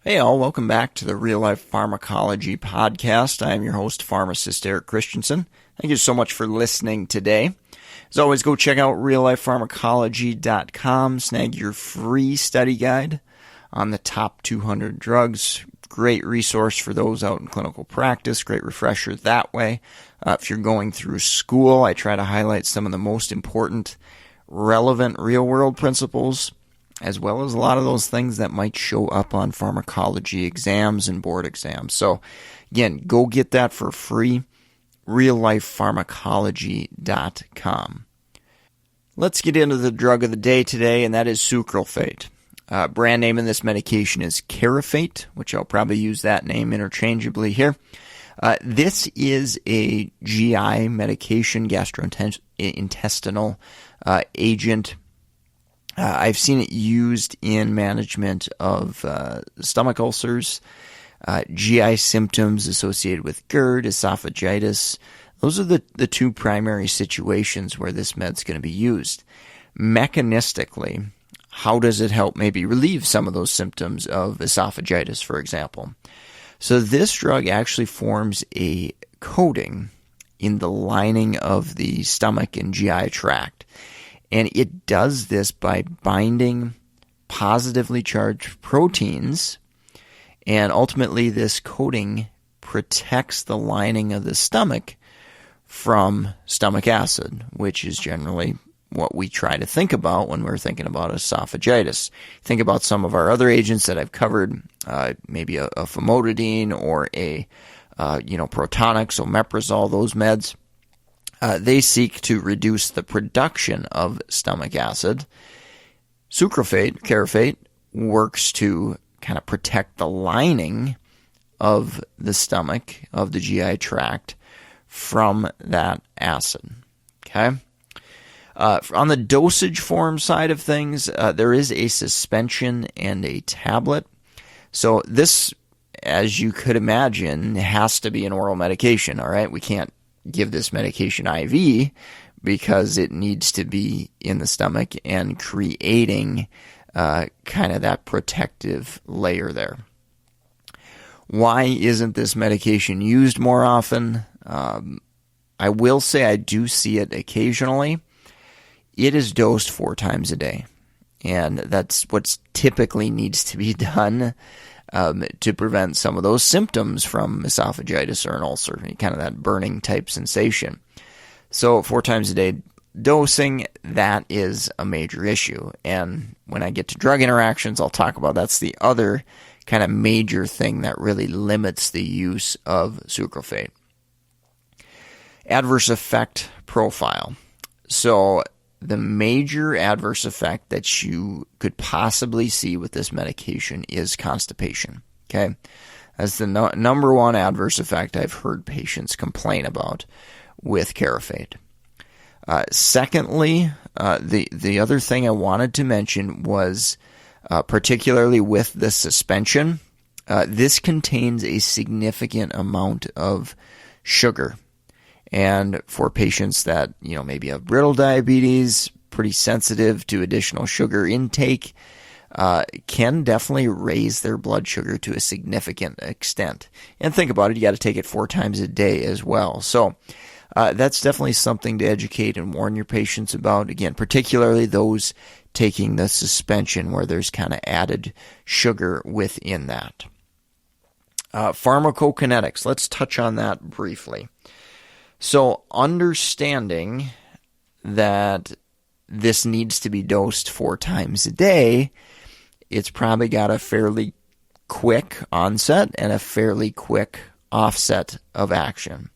Hey all, welcome back to the Real Life Pharmacology podcast. I am your host, pharmacist Eric Christensen. Thank you so much for listening today. As always, go check out reallifepharmacology.com, snag your free study guide on the top 200 drugs. Great resource for those out in clinical practice, great refresher that way. If you're going through school, I try to highlight some of the most important, relevant real-world principles, as well as a lot of those things that might show up on pharmacology exams and board exams. So, again, go get that for free, reallifepharmacology.com. Let's get into the drug of the day today, and that is Sucralfate. Brand name in this medication is Carafate, which I'll probably use that name interchangeably here. This is a GI medication, gastrointestinal agent. I've seen it used in management of stomach ulcers, GI symptoms associated with GERD, esophagitis. Those are the two primary situations where this med's going to be used. Mechanistically, how does it help maybe relieve some of those symptoms of esophagitis, for example? So this drug actually forms a coating in the lining of the stomach and GI tract. And it does this by binding positively charged proteins, and ultimately this coating protects the lining of the stomach from stomach acid, which is generally what we try to think about when we're thinking about esophagitis. Think about some of our other agents that I've covered, maybe a famotidine or a Protonix, omeprazole, those meds. They seek to reduce the production of stomach acid. Sucralfate, Carafate, works to kind of protect the lining of the stomach, of the GI tract, from that acid. Okay? On the dosage form side of things, there is a suspension and a tablet. So this, as you could imagine, has to be an oral medication, all right? We can't give this medication IV because it needs to be in the stomach and creating kind of that protective layer there. Why isn't this medication used more often? I will say I do see it occasionally. It is dosed 4 times a day, and that's what typically needs to be done to prevent some of those symptoms from esophagitis or an ulcer, kind of that burning type sensation. So 4 times a day dosing, that is a major issue. And when I get to drug interactions, I'll talk about that's the other kind of major thing that really limits the use of Sucralfate. Adverse effect profile. So the major adverse effect that you could possibly see with this medication is constipation. Okay, that's the number one adverse effect I've heard patients complain about with Carafate. Secondly, the other thing I wanted to mention was particularly with the suspension, this contains a significant amount of sugar. And for patients that, maybe have brittle diabetes, pretty sensitive to additional sugar intake, can definitely raise their blood sugar to a significant extent. And think about it, you got to take it 4 times a day as well. So that's definitely something to educate and warn your patients about. Again, particularly those taking the suspension where there's kind of added sugar within that. Pharmacokinetics, let's touch on that briefly. So understanding that this needs to be dosed 4 times a day, it's probably got a fairly quick onset and a fairly quick offset of action.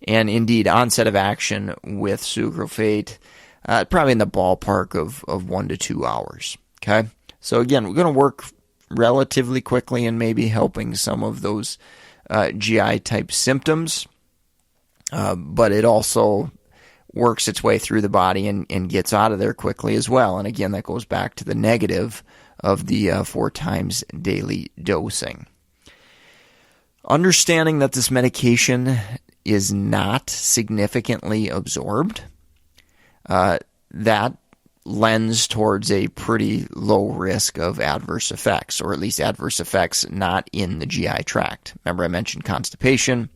And indeed, onset of action with Sucralfate, probably in the ballpark of 1 to 2 hours. Okay? So again, we're going to work relatively quickly and maybe helping some of those GI type symptoms. But it also works its way through the body and gets out of there quickly as well. And again, that goes back to the negative of the 4 times daily dosing. Understanding that this medication is not significantly absorbed, that lends towards a pretty low risk of adverse effects, or at least adverse effects not in the GI tract. Remember I mentioned constipation,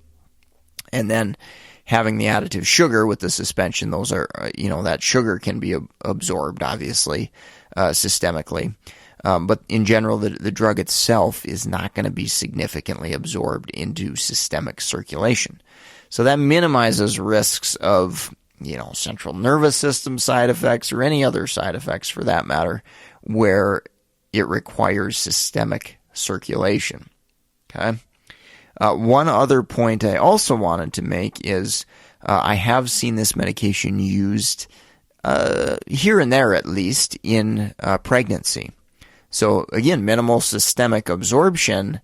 and then having the additive sugar with the suspension. Those are, that sugar can be absorbed, obviously, systemically. But in general, the drug itself is not going to be significantly absorbed into systemic circulation. So that minimizes risks of, central nervous system side effects or any other side effects for that matter, where it requires systemic circulation. Okay. One other point I also wanted to make is I have seen this medication used here and there, at least, in pregnancy. So again, minimal systemic absorption,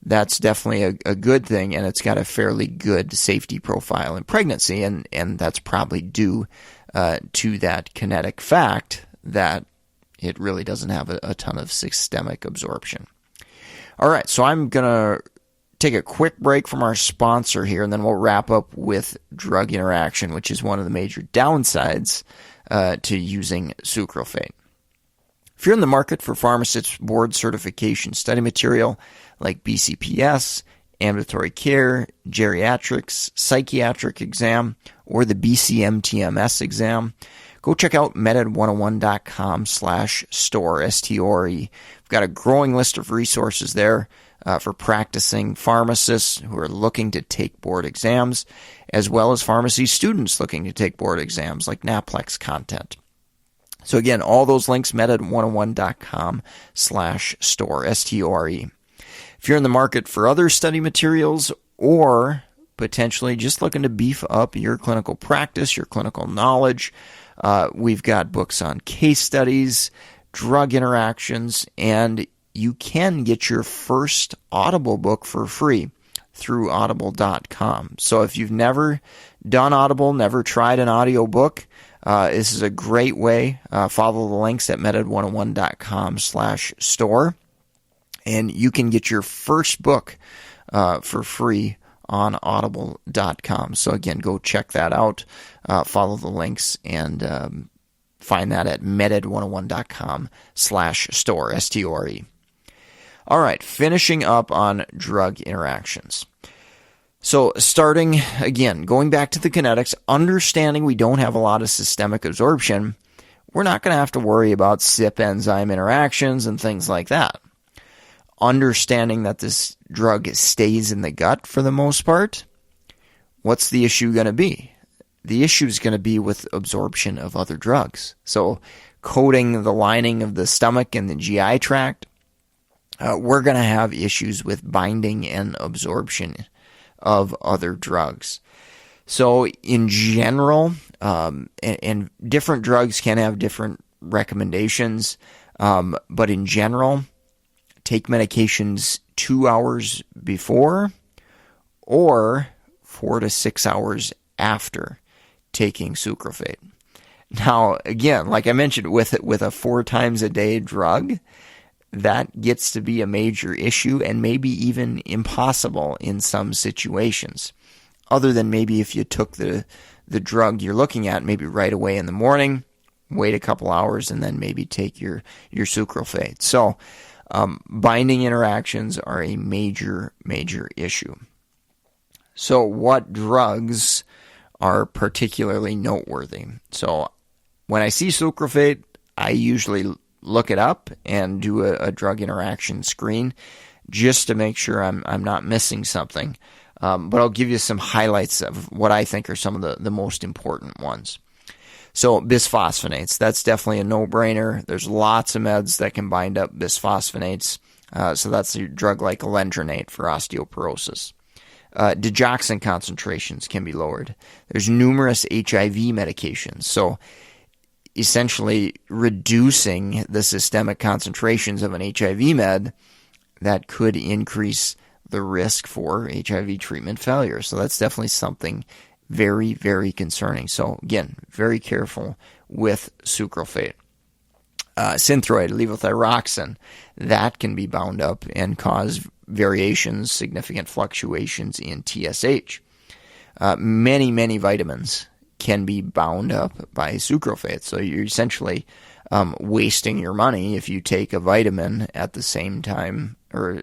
that's definitely a good thing, and it's got a fairly good safety profile in pregnancy, and that's probably due to that kinetic fact that it really doesn't have a ton of systemic absorption. All right, so I'm going to take a quick break from our sponsor here, and then we'll wrap up with drug interaction, which is one of the major downsides to using Sucralfate. If you're in the market for pharmacist board certification study material like BCPS, ambulatory care, geriatrics, psychiatric exam, or the BCMTMS exam, go check out meded101.com/store, S-T-O-R-E. We've got a growing list of resources there for practicing pharmacists who are looking to take board exams, as well as pharmacy students looking to take board exams, like NAPLEX content. So again, all those links, meded101.com/store, S-T-O-R-E. If you're in the market for other study materials, or potentially just looking to beef up your clinical practice, your clinical knowledge, we've got books on case studies, drug interactions, and you can get your first Audible book for free through audible.com. So if you've never done Audible, never tried an audio book, this is a great way. Follow the links at meded101.com/store, and you can get your first book for free on audible.com. So again, go check that out. Follow the links and find that at meded101.com/store, S-T-O-R-E. All right, finishing up on drug interactions. So starting, again, going back to the kinetics, understanding we don't have a lot of systemic absorption, we're not going to have to worry about CYP enzyme interactions and things like that. Understanding that this drug stays in the gut for the most part, what's the issue going to be? The issue is going to be with absorption of other drugs. So coating the lining of the stomach and the GI tract, we're going to have issues with binding and absorption of other drugs. So in general, and different drugs can have different recommendations, but in general, take medications 2 hours before or 4 to 6 hours after taking Sucralfate. Now, again, like I mentioned, with a 4 times a day drug, that gets to be a major issue and maybe even impossible in some situations. Other than maybe if you took the drug you're looking at maybe right away in the morning, wait a couple hours, and then maybe take your Sucralfate. So binding interactions are a major, major issue. So what drugs are particularly noteworthy? So when I see Sucralfate, I usually look it up and do a drug interaction screen just to make sure I'm not missing something. But I'll give you some highlights of what I think are some of the most important ones. So bisphosphonates, that's definitely a no-brainer. There's lots of meds that can bind up bisphosphonates. So that's a drug like alendronate for osteoporosis. Digoxin concentrations can be lowered. There's numerous HIV medications. So essentially reducing the systemic concentrations of an HIV med that could increase the risk for HIV treatment failure. So that's definitely something very, very concerning. So again, very careful with Sucralfate. Synthroid, levothyroxine, that can be bound up and cause variations, significant fluctuations in TSH. Many vitamins can be bound up by sucralfate. So you're essentially wasting your money if you take a vitamin at the same time, or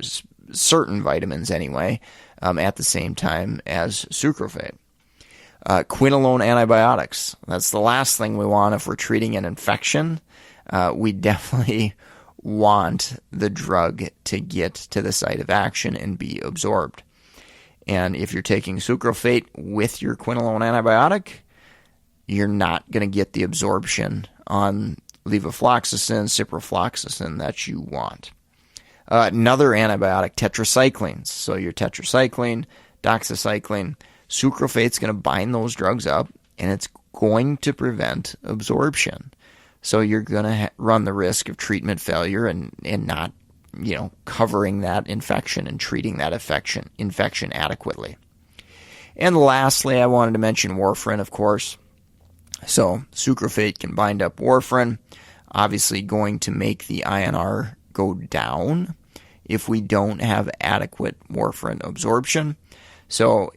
certain vitamins anyway, at the same time as sucralfate. Quinolone antibiotics. That's the last thing we want if we're treating an infection. We definitely want the drug to get to the site of action and be absorbed. And if you're taking sucralfate with your quinolone antibiotic, you're not going to get the absorption on levofloxacin, ciprofloxacin that you want. Another antibiotic, tetracyclines. So your tetracycline, doxycycline, sucralfate's going to bind those drugs up, and it's going to prevent absorption. So you're going to run the risk of treatment failure and not, covering that infection and treating that infection adequately. And lastly, I wanted to mention warfarin, of course. So sucralfate can bind up warfarin, obviously going to make the INR go down if we don't have adequate warfarin absorption. So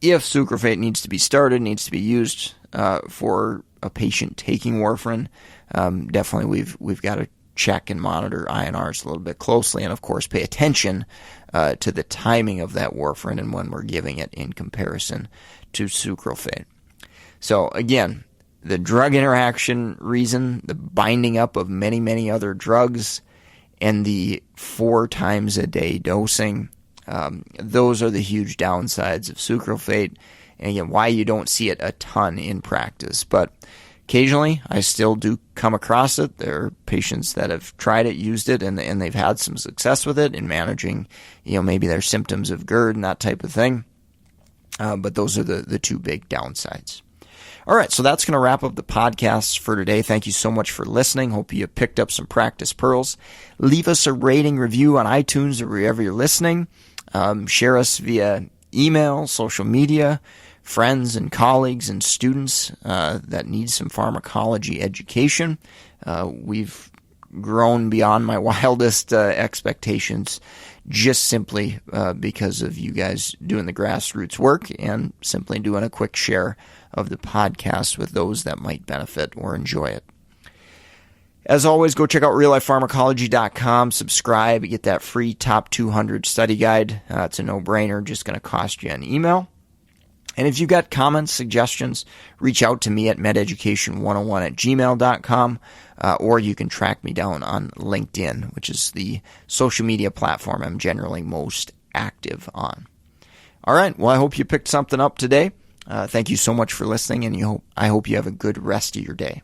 if sucralfate needs to be started, needs to be used for a patient taking warfarin, definitely we've got to check and monitor INRs a little bit closely, and of course pay attention to the timing of that warfarin and when we're giving it in comparison to sucralfate. So again, the drug interaction reason, the binding up of many, many other drugs, and the 4 times a day dosing, those are the huge downsides of sucralfate, and again, why you don't see it a ton in practice. But occasionally, I still do come across it. There are patients that have tried it, used it, and they've had some success with it in managing, maybe their symptoms of GERD and that type of thing. But those are the 2 big downsides. All right, so that's going to wrap up the podcast for today. Thank you so much for listening. Hope you picked up some practice pearls. Leave us a rating review on iTunes or wherever you're listening. Share us via email, social media, friends and colleagues and students that need some pharmacology education. We've grown beyond my wildest expectations just simply because of you guys doing the grassroots work and simply doing a quick share of the podcast with those that might benefit or enjoy it. As always, go check out reallifepharmacology.com, subscribe, get that free top 200 study guide. It's a no-brainer, just going to cost you an email. And if you've got comments, suggestions, reach out to me at mededucation101@gmail.com, or you can track me down on LinkedIn, which is the social media platform I'm generally most active on. All right, well, I hope you picked something up today. Thank you so much for listening, and I hope you have a good rest of your day.